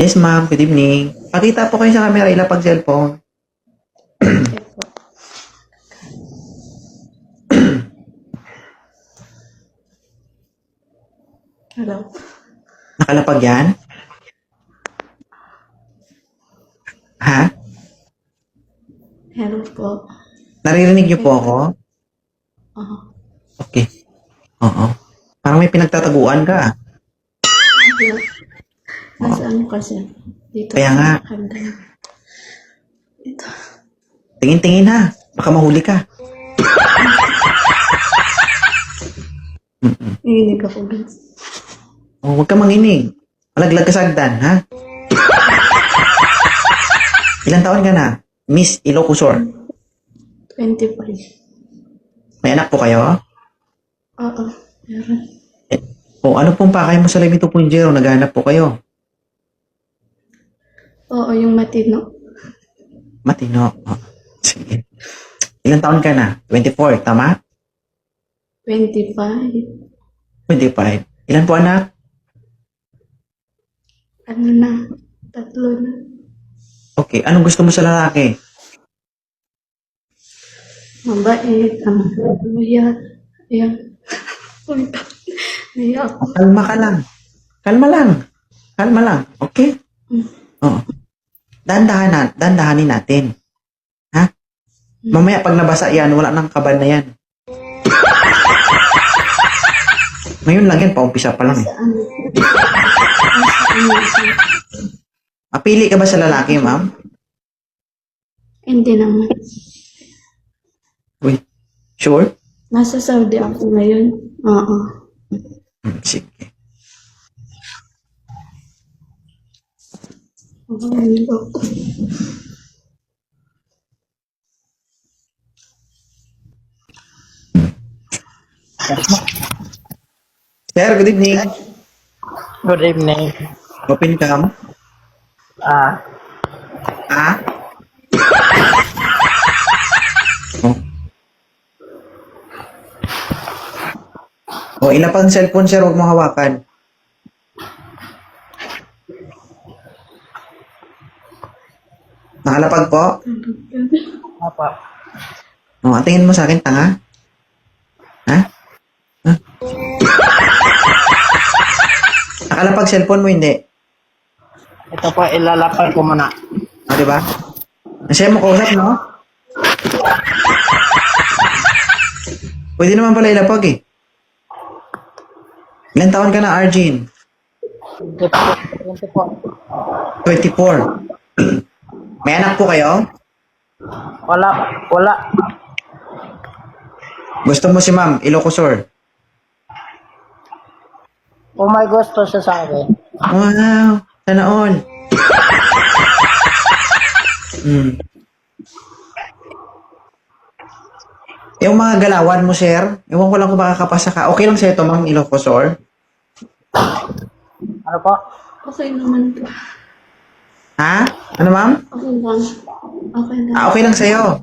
Yes, ma'am. Good evening. Pakita po kayo sa camera, ilapag cellphone. Okay po. Hello. Nakalapag yan? Ha? Hello po. Naririnig niyo po ako? Oo. Okay. Oo. Parang may pinagtataguan ka. Nasaan kasi? Dito. Kaya nga. Hagdan. Dito. Tingin-tingin ha. Baka mahuli ka. Nanginig ako guys. Oh, huwag ka manginig. Malaglag ka sa hagdan, ha? Ilang taon ka na? Miss Ilocosur. 25. May anak po kayo? Oo. Meron. O ano pong pakay mo sa Live 2.0? Naghanap po kayo. Oo, yung matino. Matino. Oh, sige. Ilang taon ka na? 24, tama? 25. 25. Ilan po anak? Ano na? 3 na. Okay. Anong gusto mo sa lalaki? Mabait. Ayan. Ayan. Ayan ako. Kalma ka lang. Kalma lang. Kalma lang. Okay? Oo. Dandahanin natin. Ha? Mamaya pag nabasa yan, wala nang kaban na yan. Ngayon lang yan, paumpisa pa lang eh. Saan? Saan? Mapili ka ba sa lalaki, ma'am? Hindi naman. Wait. Sure? Nasa Saudi ako ngayon. Oo. Sige. Sir, good evening. Good evening. Open cam. Ah, Ah? Oh. Oh, ilapag ang cellphone, sir. Huwag mo hawakan. Nakalapag po? apa? Oh, tingin mo sa akin, tanga? Ha? Ha? Nakalapag cellphone mo, hindi? Ito po, ilalapag ko muna. O, diba? Nasaya mo kausap, no? Pwede naman pala ilapag, eh. Ilan taon ka na, Arjin? 24. 24. May anak po kayo? Wala. Gusto mo si Ma'am Ilocosur? Kung may gusto siya sa akin. Wow! Sana all. Yung mga galawan mo, sir, ewan ko lang kung makakapasa ka. Okay lang sa ito, Ma'am Ilocosur? Ano po? Okay naman po. Ha? Ano, Ma'am? Okay lang. Okay lang. Ah, okay lang sa'yo.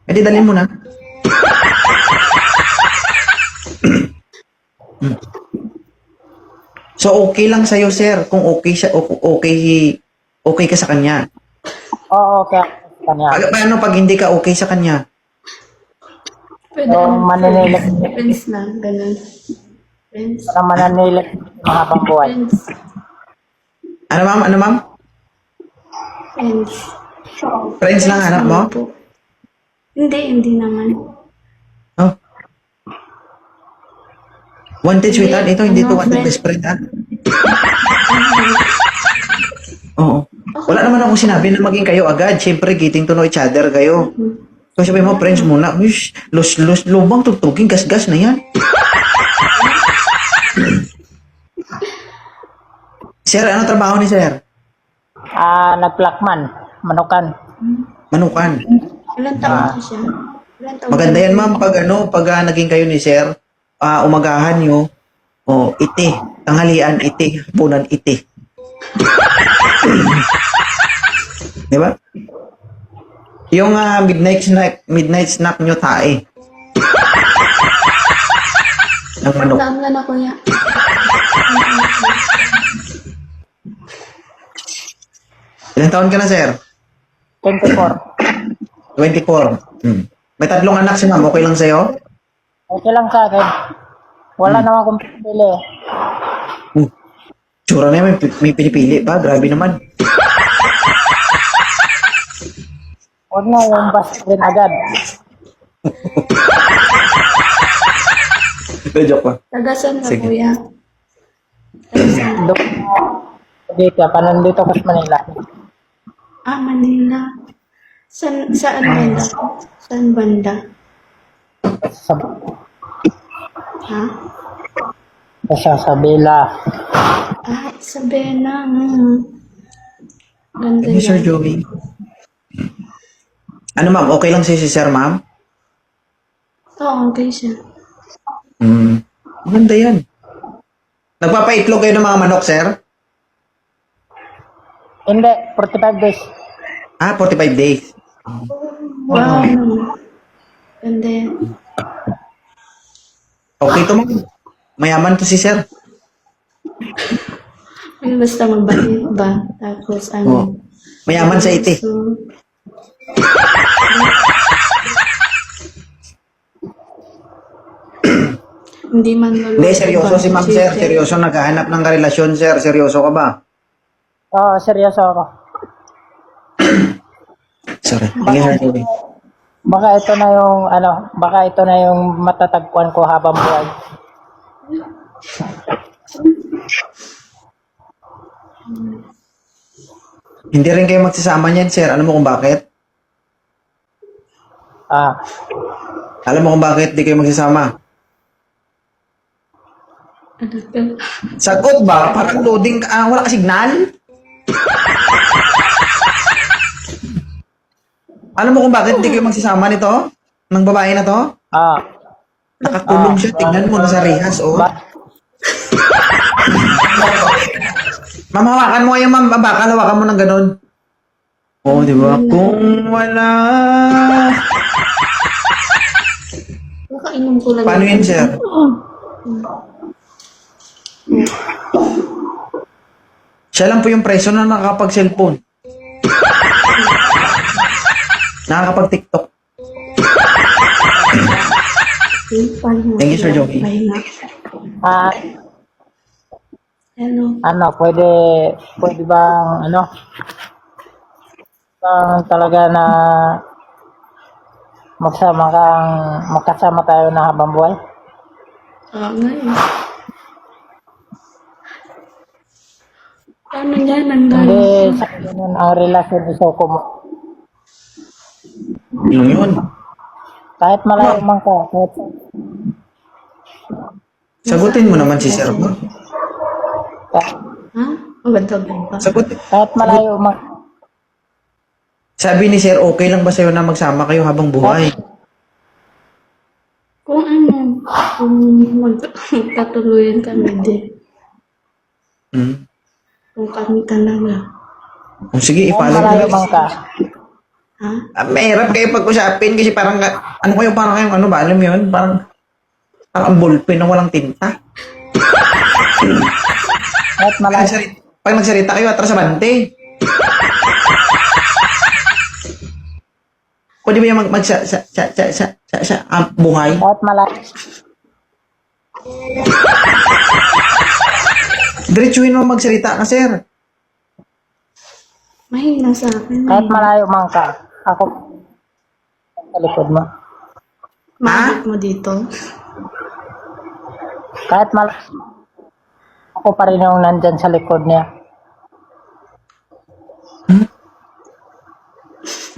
Eh, di dalhin mo na. So, okay lang sa'yo, sir, kung okay siya, okay ka sa kanya. Oo, okay. Kanya. Paano pag hindi ka okay sa kanya? Pwede Yung maninilig. Friends lang. Ganun. Friends. Parang mananilig mga pangbuhay. Friends. Ano, ma'am? Ano, ma'am? Friends. Friends lang hanap mo? naman po. Hindi naman. Oh. Wanted sweetheart? Ito, hindi to Ano, wanted friend? best friend, ha? Oo. Wala naman akong sinabi na maging kayo agad. Siyempre, getting to know each other kayo. So, sabi mo, friends muna. Uy, lubang tugtugin, gas-gas na yan. Sir, ano trabaho ni sir? Nagplakman. Manukan. Manukan. Ilan taon na siya? Ilan taon Maganda na yan, ma'am, pag naging kayo ni sir, umagahan nyo, iti, tanghalian, iti, hapunan, iti. Di ba? Yung midnight snack nyo, tae. Ng manok. Daan ka na kuya. Ilang taon ka na, sir? 24. 24. May 3 anak si ma'am. Okay lang sa'yo? Okay lang sa akin. Wala naman akong pipili. Tsura na yan, may pinipili pa. Grabe naman. Huwag na yung basta rin agad. Joke pa. Tagasan ka, Sige. kuya. Tagasan. Doon dito, panandito ko sa Manila. Ah, Manila. Saan banda? Saan banda? Sa, Ha? sa Bila. Ah, sa Bena. Ganda Thank you, Sir yan. Joey. Ano ma'am, okay lang si sir ma'am? Oo, okay siya. Maganda yan. Nagpapaitlog kayo ng mga manok, sir? Hindi, 45 days. 45 days. Wow. Ganda yan. Okay to ma'am. Mayaman to si sir. Ay, basta magbait ba? Tapos ano? Mayaman sa iti. So, hindi man lolo. Hindi, seryoso si ma'am, sir. Seryoso, naghahanap ng karelasyon, sir. Seryoso ka ba? Oo, seryoso ako. Sorry. Sige, Sir Joey. Baka ito na yung, baka ito na yung matatagpuan ko habang buhay. Hindi rin kayo magsasama niyan, sir. Alam mo kung bakit? Ah, Alam mo kung bakit di kayo magsasama? Ano ka? Sagot ba? Parang loading ka. Wala ka signal? Alam mo kung bakit di kayo magsasama nito? Ng babae na to? ah, Nakakulong siya. Tingnan mo, nasa rehas, oh. Ma'am, hawakan mo kayo, ma'am. Bakal, hawakan mo ng ganun. Oh, di ba? Kung wala... Nakainom ko lang. Paano yun, sir? Siya lang po yung preso na nakakapag-cellphone. Nakakapag-TikTok. Thank you, Sir Joey. Pahinga. ah, Ano? pwede bang, bang talaga na magkasama tayo na habang buhay? Oo nga eh. Ano niya? Hindi, Nanggaling. sa ganun ang relasyon isoko mo. Yung yun. Kahit malayo man ka, kahit Sagutin mo naman si Sir mo. Ha? Maganda ba? kahit malayo man Sabi ni Sir, okay lang ba sa'yo na magsama kayo habang buhay? Kung magkatuluyan kami din. Hmm. Kung kami talaga. Oh, sige, kahit i-follow malayo mo. man ka. Ha? Mahirap kayo pag-usapin kasi parang, parang kayong ano ba, alam mo yun? Parang ballpen na walang tinta. Kahit malayo. Pag nagsalita kayo, atras sa bante. Pwede ba yung buhay? Kahit malayo. Diretsuhin mo magsalita ka, sir. Mahina sa akin. Kahit malayo man ka. Ako sa likod mo. Mahit mo dito. Kahit ako pa rin yung nandyan sa likod niya.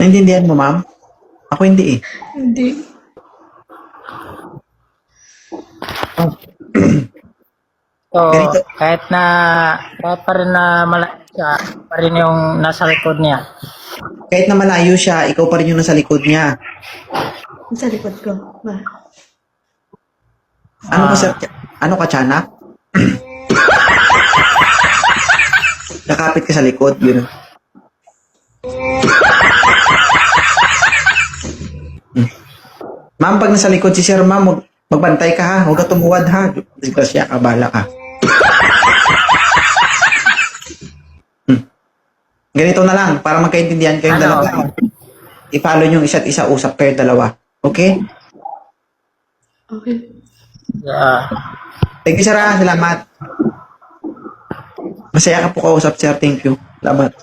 Naintindihan mo, ma'am? Ako hindi eh. Hindi. So, Ganito. kahit pa rin na malayo siya, pa rin yung nasa likod niya. Kahit na malayo siya, ikaw pa rin yung nasa likod niya. Sa likod ko. Ba? Ano ka, sir? Ano ka, tiyanak? Nakapit ka sa likod, yun. Ma'am, pag nasa likod si sir, ma'am, magbantay ka ha. Huwag ka tumuwad ha. Disgrasya ka, bala ka. Ganito na lang, para magkaintindihan kayong Ano? dalawa. I-follow nyo isa't isa, usap kayo dalawa. Okay? Okay. Yeah. Thank you, sir. Salamat. Masaya ka po kausap, sir. Thank you. Salamat.